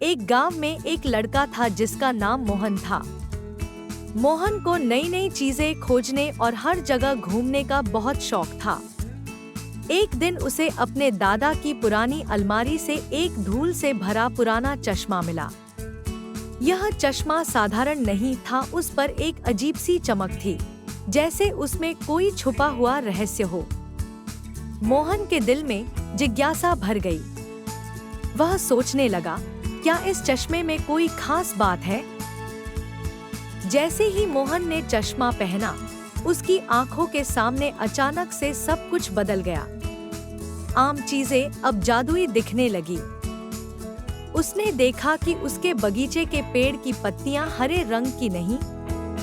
एक गांव में एक लड़का था जिसका नाम मोहन था। मोहन को नई नई चीजें खोजने और हर जगह घूमने का बहुत शौक था। एक दिन उसे अपने दादा की पुरानी अलमारी से एक धूल से भरा पुराना चश्मा मिला। यह चश्मा साधारण नहीं था, उस पर एक अजीब सी चमक थी, जैसे उसमें कोई छुपा हुआ रहस्य हो। मोहन के दिल में जिज्ञासा भर गई। वह सोचने लगा, क्या इस चश्मे में कोई खास बात है? जैसे ही मोहन ने चश्मा पहना, उसकी आंखों के सामने अचानक से सब कुछ बदल गया। आम चीजें अब जादुई दिखने लगी। उसने देखा कि उसके बगीचे के पेड़ की पत्तियां हरे रंग की नहीं,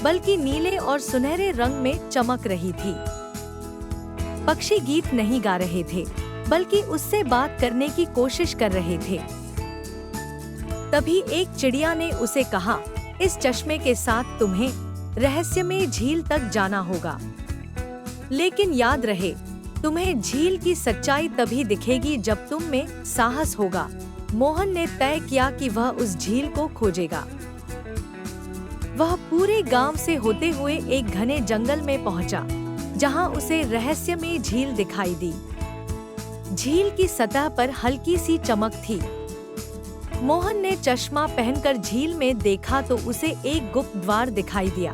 बल्कि नीले और सुनहरे रंग में चमक रही थी। पक्षी गीत नहीं गा रहे थे, बल्कि उससे बात करने की कोशिश कर रहे थे। तभी एक चिड़िया ने उसे कहा, इस चश्मे के साथ तुम्हें रहस्यमय झील तक जाना होगा। लेकिन याद रहे, तुम्हें झील की सच्चाई तभी दिखेगी जब तुम में साहस होगा। मोहन ने तय किया कि वह उस झील को खोजेगा। वह पूरे गांव से होते हुए एक घने जंगल में पहुंचा, जहां उसे रहस्यमय झील दिखाई दी। झील की सतह पर हल्की सी चमक थी। मोहन ने चश्मा पहनकर झील में देखा तो उसे एक गुप्त द्वार दिखाई दिया।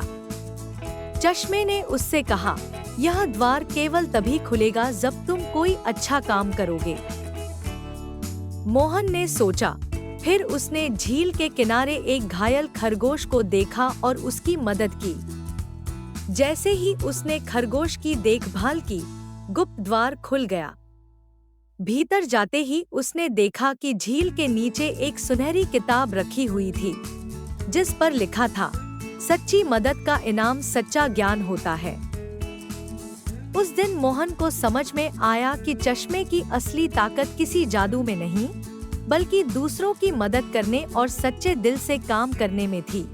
चश्मे ने उससे कहा, यह द्वार केवल तभी खुलेगा जब तुम कोई अच्छा काम करोगे। मोहन ने सोचा। फिर उसने झील के किनारे एक घायल खरगोश को देखा और उसकी मदद की। जैसे ही उसने खरगोश की देखभाल की, गुप्त द्वार खुल गया। भीतर जाते ही उसने देखा कि झील के नीचे एक सुनहरी किताब रखी हुई थी, जिस पर लिखा था, सच्ची मदद का इनाम सच्चा ज्ञान होता है। उस दिन मोहन को समझ में आया कि चश्मे की असली ताकत किसी जादू में नहीं, बल्कि दूसरों की मदद करने और सच्चे दिल से काम करने में थी।